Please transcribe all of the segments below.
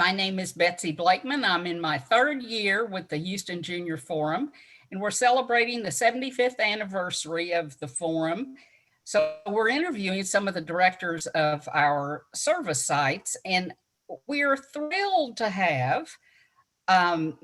My name is Betsy Blakeman. I'm in my third year with the Houston Junior Forum, and we're celebrating the 75th anniversary of the forum. So we're interviewing some of the directors of our service sites, and we're thrilled to have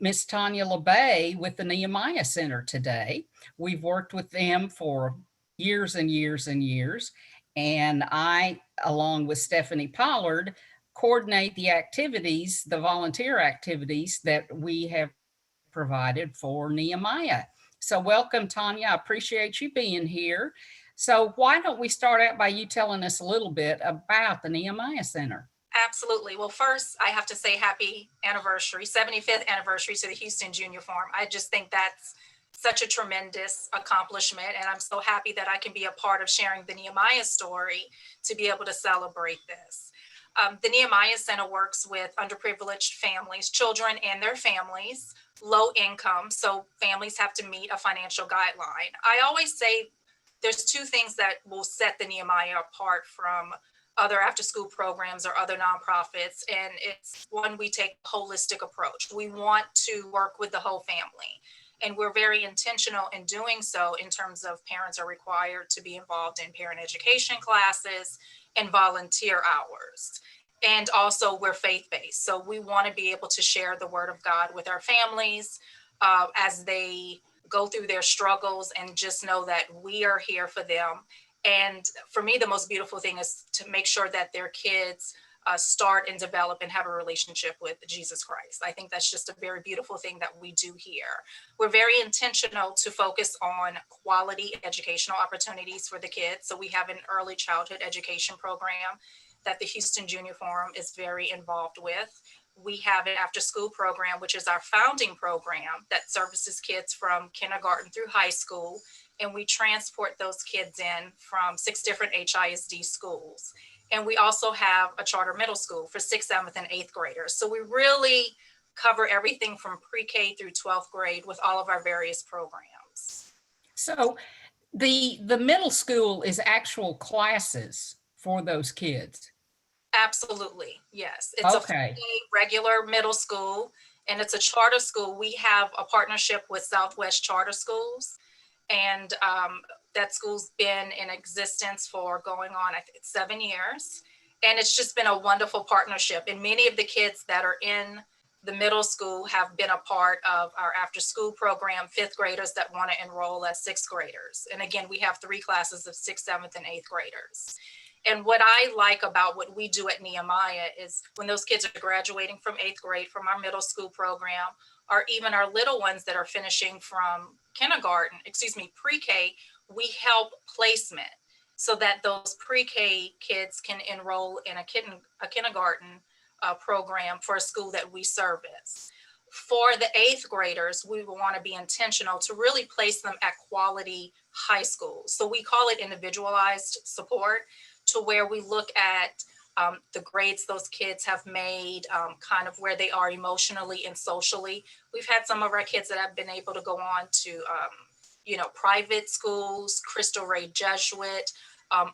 Miss Tonia Labbé with the Nehemiah Center today. We've worked with them for years and years and years, and I, along with Stephanie Pollard, coordinate the activities, the volunteer activities that we have provided for Nehemiah. So welcome, Tonia. I appreciate you being here. So why don't we start out by you telling us a little bit about the Nehemiah Center? Absolutely. Well, first, I have to say happy anniversary, 75th anniversary to the Houston Junior Forum. I just think that's such a tremendous accomplishment. And I'm so happy that I can be a part of sharing the Nehemiah story to be able to celebrate this. The Nehemiah Center works with underprivileged families, children and their families, low income. So families have to meet a financial guideline. I always say there's two things that will set the Nehemiah apart from other after school programs or other nonprofits. And it's one, we take a holistic approach. We want to work with the whole family. And we're very intentional in doing so in terms of parents are required to be involved in parent education classes and volunteer hours. And also we're faith-based. So we want to be able to share the word of God with our families as they go through their struggles, and just know that we are here for them. And for me, the most beautiful thing is to make sure that their kids start and develop and have a relationship with Jesus Christ. I think that's just a very beautiful thing that we do here. We're very intentional to focus on quality educational opportunities for the kids. So we have an early childhood education program that the Houston Junior Forum is very involved with. We have an after school program, which is our founding program that services kids from kindergarten through high school. And we transport those kids in from 6 different HISD schools. And we also have a charter middle school for 6th, 7th, and 8th graders. So we really cover everything from pre-K through 12th grade with all of our various programs. So the middle school is actual classes for those kids. Absolutely, yes. It's Okay. a regular middle school, and it's a charter school. We have a partnership with Southwest Charter Schools, and that school's been in existence for going on, I think, 7 years. And it's just been a wonderful partnership. And many of the kids that are in the middle school have been a part of our after school program, 5th graders that want to enroll as 6th graders. And again, we have 3 classes of 6th, 7th, and 8th graders. And what I like about what we do at Nehemiah is when those kids are graduating from 8th grade from our middle school program, or even our little ones that are finishing from pre-K, we help placement so that those pre-K kids can enroll in a kindergarten program for a school that we service. For the 8th graders, we want to be intentional to really place them at quality high schools. So we call it individualized support, to where we look at the grades those kids have made, kind of where they are emotionally and socially. We've had some of our kids that have been able to go on to, private schools, Cristo Rey Jesuit,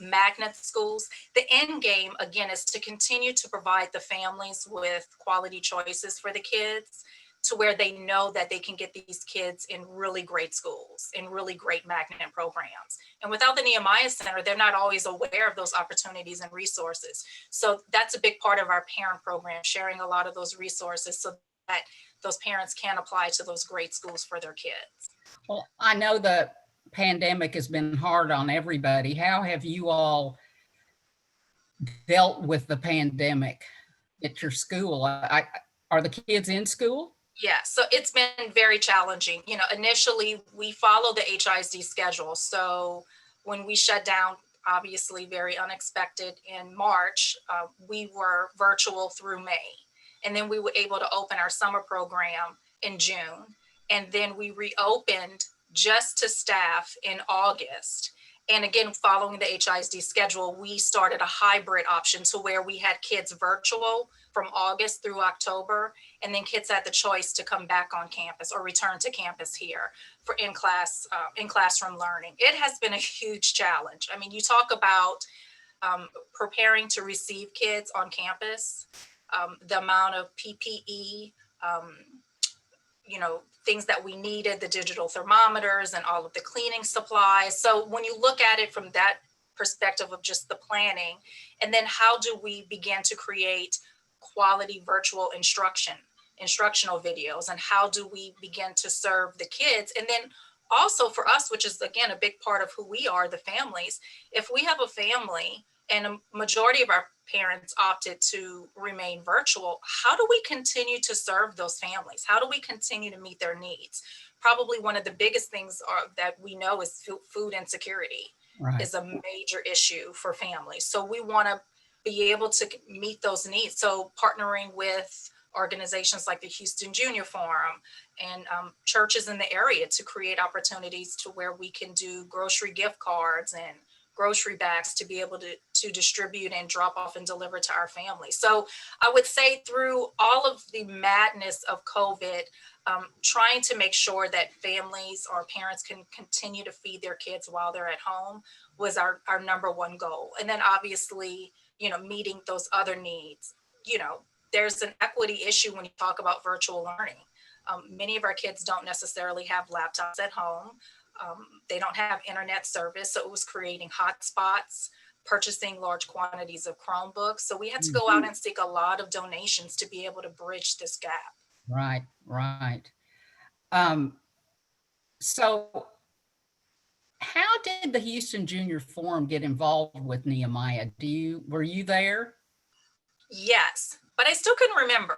magnet schools. The end game, again, is to continue to provide the families with quality choices for the kids, to where they know that they can get these kids in really great schools, in really great magnet programs. And without the Nehemiah Center, they're not always aware of those opportunities and resources. So that's a big part of our parent program, sharing a lot of those resources so that those parents can apply to those great schools for their kids. Well, I know the pandemic has been hard on everybody. How have you all dealt with the pandemic at your school? Are the kids in school? Yeah, so it's been very challenging. Initially we follow the HISD schedule. So when we shut down, obviously very unexpected in March, we were virtual through May. And then we were able to open our summer program in June. And then we reopened just to staff in August. And again, following the HISD schedule, we started a hybrid option to where we had kids virtual from August through October, and then kids had the choice to come back on campus or return to campus here for in classroom learning. It has been a huge challenge. I mean, you talk about preparing to receive kids on campus. the amount of PPE, things that we needed, the digital thermometers and all of the cleaning supplies. So when you look at it from that perspective of just the planning, and then how do we begin to create quality virtual instructional videos, and how do we begin to serve the kids? And then also for us, which is again a big part of who we are, the families, if we have a family and a majority of our parents opted to remain virtual, how do we continue to serve those families? How do we continue to meet their needs? Probably one of the biggest things that we know is food insecurity. Right. Is a major issue for families. So we want to be able to meet those needs. So partnering with organizations like the Houston Junior Forum and churches in the area to create opportunities to where we can do grocery gift cards and grocery bags to be able to distribute and drop off and deliver to our families. So I would say through all of the madness of COVID, trying to make sure that families or parents can continue to feed their kids while they're at home was our number one goal. And then obviously, meeting those other needs. There's an equity issue when you talk about virtual learning. Many of our kids don't necessarily have laptops at home. They don't have internet service. So it was creating hotspots, purchasing large quantities of Chromebooks. So we had to go out and seek a lot of donations to be able to bridge this gap. Right. So how did the Houston Junior Forum get involved with Nehemiah? Were you there? Yes, but I still couldn't remember.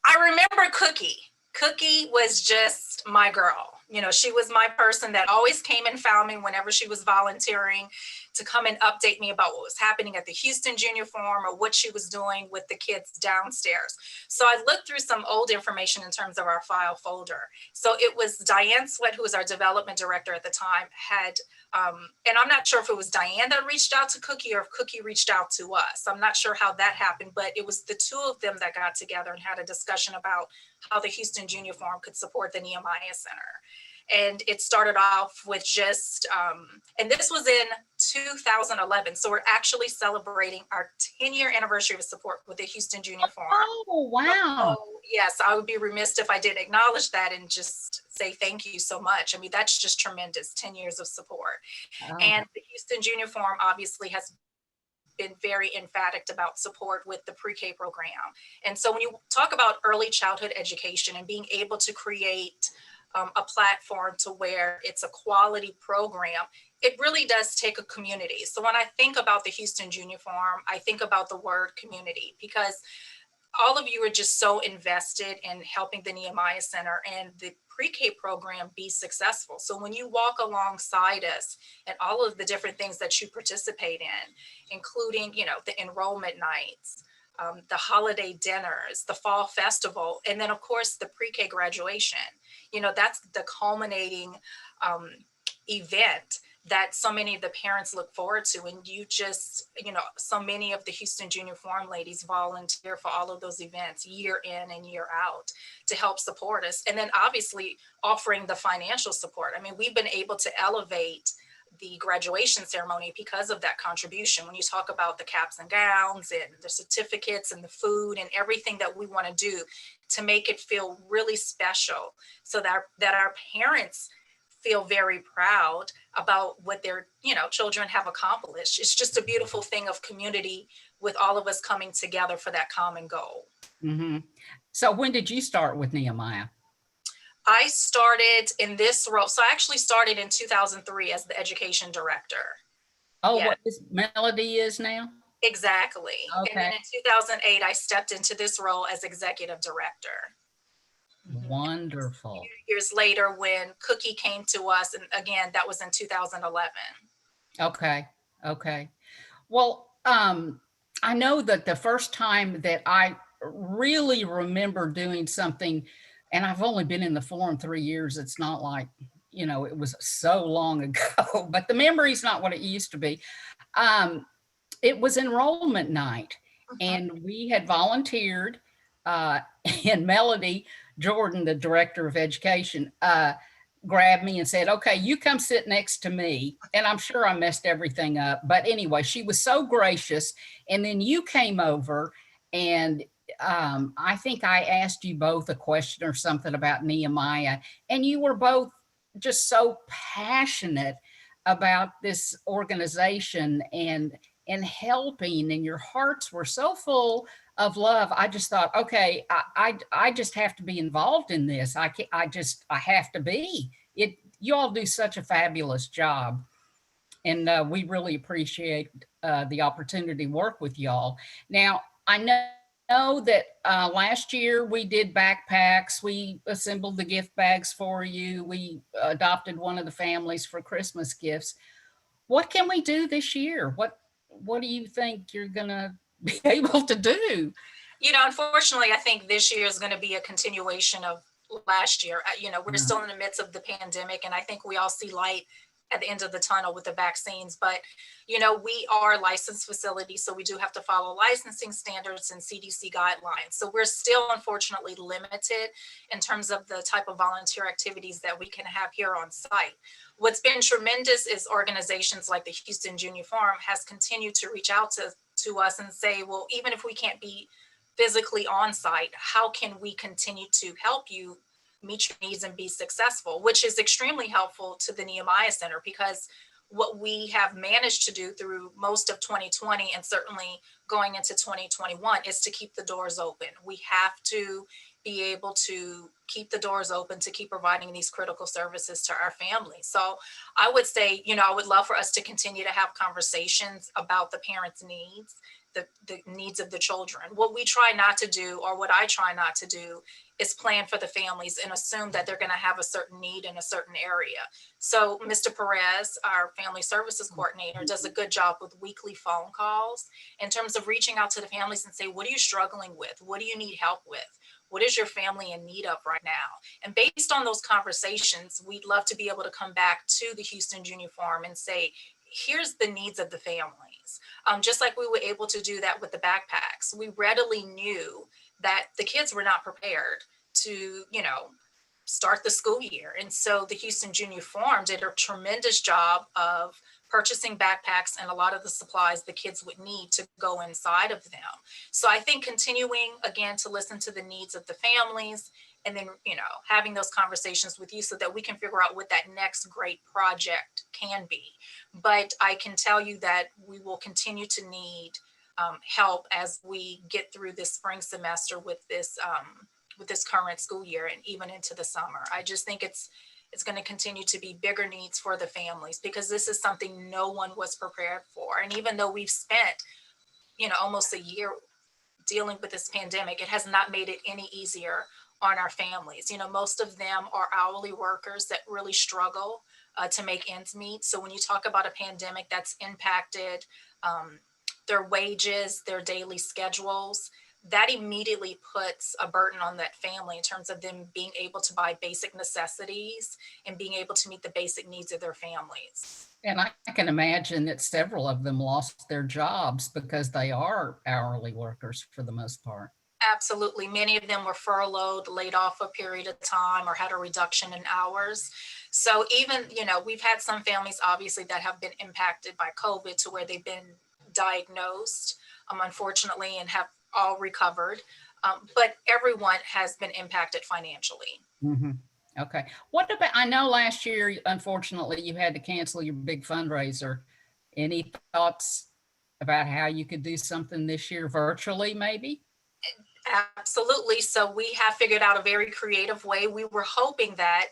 I remember Cookie. Cookie was just my girl. She was my person that always came and found me whenever she was volunteering to come and update me about what was happening at the Houston Junior Forum or what she was doing with the kids downstairs. So I looked through some old information in terms of our file folder. So it was Diane Sweat, who was our development director at the time, and I'm not sure if it was Diane that reached out to Cookie or if Cookie reached out to us. I'm not sure how that happened, but it was the two of them that got together and had a discussion about how the Houston Junior Forum could support the Nehemiah Center. And it started off with just, and this was in 2011. So we're actually celebrating our 10-year anniversary of support with the Houston Junior Forum. Oh, wow. So, yes, I would be remiss if I didn't acknowledge that and just say thank you so much. I mean, that's just tremendous, 10 years of support. Oh. And the Houston Junior Forum obviously has been very emphatic about support with the pre-K program. And so when you talk about early childhood education and being able to create a platform to where it's a quality program, it really does take a community. So when I think about the Houston Junior Forum, I think about the word community, because all of you are just so invested in helping the Nehemiah Center and the pre-K program be successful. So when you walk alongside us and all of the different things that you participate in, including, the enrollment nights, the holiday dinners, the fall festival, and then of course the pre-K graduation, that's the culminating event that so many of the parents look forward to. And you just, so many of the Houston Junior Forum ladies volunteer for all of those events year in and year out to help support us. And then obviously offering the financial support. I mean, we've been able to elevate the graduation ceremony because of that contribution. When you talk about the caps and gowns and the certificates and the food and everything that we want to do to make it feel really special, so that our parents feel very proud about what their children have accomplished. It's just a beautiful thing of community with all of us coming together for that common goal. Mm-hmm. So when did you start with Nehemiah? I started in this role. So I actually started in 2003 as the education director. Oh, yeah. What this Melody is now? Exactly. Okay. And then in 2008, I stepped into this role as executive director. Wonderful. A few years later when Cookie came to us, and again, that was in 2011. Okay. Well, I know that the first time that I really remember doing something, and I've only been in the forum 3 years, it's not like, it was so long ago, but the memory's not what it used to be. It was enrollment night, and we had volunteered, and Melody Jordan, the director of education, grabbed me and said, okay, you come sit next to me. And I'm sure I messed everything up. But anyway, she was so gracious. And then you came over And I think I asked you both a question or something about Nehemiah, and you were both just so passionate about this organization and helping, and your hearts were so full of love. I just thought, okay, I just have to be involved in this. I have to be. You all do such a fabulous job, and we really appreciate the opportunity to work with y'all. Now, I know that last year we did backpacks. We assembled the gift bags for you. We adopted one of the families for Christmas gifts. What can we do this year? What do you think you're gonna be able to do? Unfortunately, I think this year is going to be a continuation of last year. We're still in the midst of the pandemic, and I think we all see light at the end of the tunnel with the vaccines. But, we are a licensed facility, so we do have to follow licensing standards and CDC guidelines. So we're still unfortunately limited in terms of the type of volunteer activities that we can have here on site. What's been tremendous is organizations like the Houston Junior Forum has continued to reach out to us and say, well, even if we can't be physically on site, how can we continue to help you meet your needs and be successful, which is extremely helpful to the Nehemiah Center, because what we have managed to do through most of 2020 and certainly going into 2021 is to keep the doors open. We have to be able to keep the doors open to keep providing these critical services to our families. So I would say, I would love for us to continue to have conversations about the parents' needs, the needs of the children. What we try not to do, or what I try not to do, is plan for the families and assume that they're going to have a certain need in a certain area. So Mr. Perez, our family services coordinator, does a good job with weekly phone calls in terms of reaching out to the families and say, what are you struggling with? What do you need help with? What is your family in need of right now? And based on those conversations, we'd love to be able to come back to the Houston Junior Forum and say, here's the needs of the families. Just like we were able to do that with the backpacks. We readily knew that the kids were not prepared to, start the school year. And so the Houston Junior Forum did a tremendous job of purchasing backpacks and a lot of the supplies the kids would need to go inside of them. So I think continuing, again, to listen to the needs of the families, and then, having those conversations with you so that we can figure out what that next great project can be. But I can tell you that we will continue to need help as we get through this spring semester with this current school year and even into the summer. I just think it's going to continue to be bigger needs for the families, because this is something no one was prepared for. And even though we've spent, almost a year dealing with this pandemic, it has not made it any easier on our families. Most of them are hourly workers that really struggle to make ends meet. So when you talk about a pandemic that's impacted their wages, their daily schedules, that immediately puts a burden on that family in terms of them being able to buy basic necessities and being able to meet the basic needs of their families. And I can imagine that several of them lost their jobs because they are hourly workers for the most part. Absolutely. Many of them were furloughed, laid off a period of time, or had a reduction in hours. So even, we've had some families obviously that have been impacted by COVID to where they've been diagnosed, unfortunately, and have all recovered. But everyone has been impacted financially. Mm-hmm. Okay. What about, I know last year, unfortunately, you had to cancel your big fundraiser. Any thoughts about how you could do something this year virtually, maybe? Absolutely. So we have figured out a very creative way. We were hoping that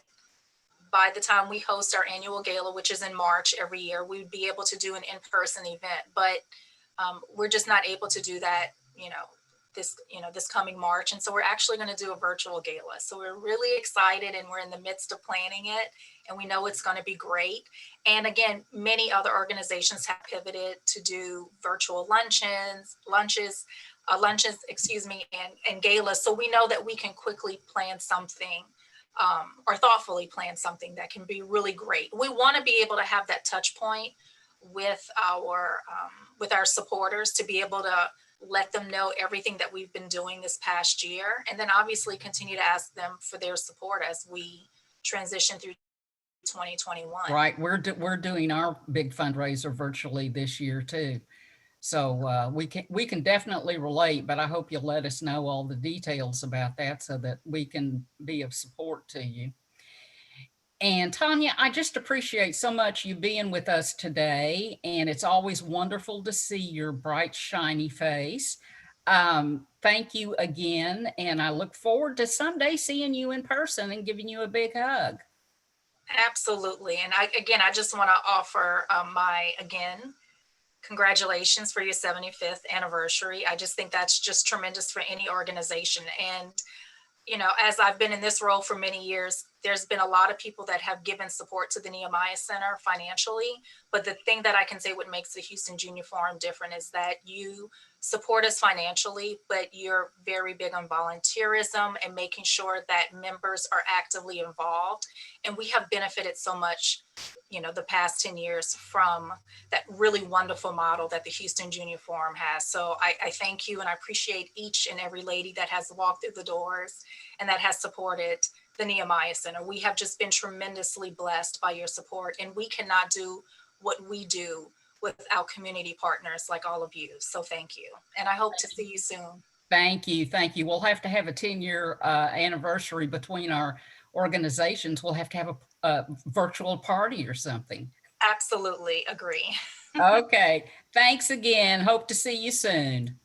by the time we host our annual gala, which is in March every year, we would be able to do an in-person event. But we're just not able to do that, this coming March. And so we're actually going to do a virtual gala. So we're really excited, and we're in the midst of planning it, and we know it's going to be great. And again, many other organizations have pivoted to do virtual lunches, and galas. So we know that we can quickly plan something or thoughtfully plan something that can be really great. We want to be able to have that touch point with our supporters, to be able to let them know everything that we've been doing this past year, and then obviously continue to ask them for their support as we transition through 2021. Right. We're doing our big fundraiser virtually this year too. So we can definitely relate, but I hope you'll let us know all the details about that so that we can be of support to you. And Tonia, I just appreciate so much you being with us today. And it's always wonderful to see your bright, shiny face. Thank you again. And I look forward to someday seeing you in person and giving you a big hug. Absolutely. And I just want to offer congratulations for your 75th anniversary. I just think that's just tremendous for any organization. And as I've been in this role for many years, there's been a lot of people that have given support to the Nehemiah Center financially. But the thing that I can say what makes the Houston Junior Forum different is that you support us financially, but you're very big on volunteerism and making sure that members are actively involved. And we have benefited so much, the past 10 years from that really wonderful model that the Houston Junior Forum has. So I thank you, and I appreciate each and every lady that has walked through the doors and that has supported the Nehemiah Center. We have just been tremendously blessed by your support, and we cannot do what we do without community partners like all of you. So thank you. And I hope to see you soon. Thank you. Thank you. We'll have to have a 10-year anniversary between our organizations. We'll have to have a virtual party or something. Absolutely agree. Okay. Thanks again. Hope to see you soon.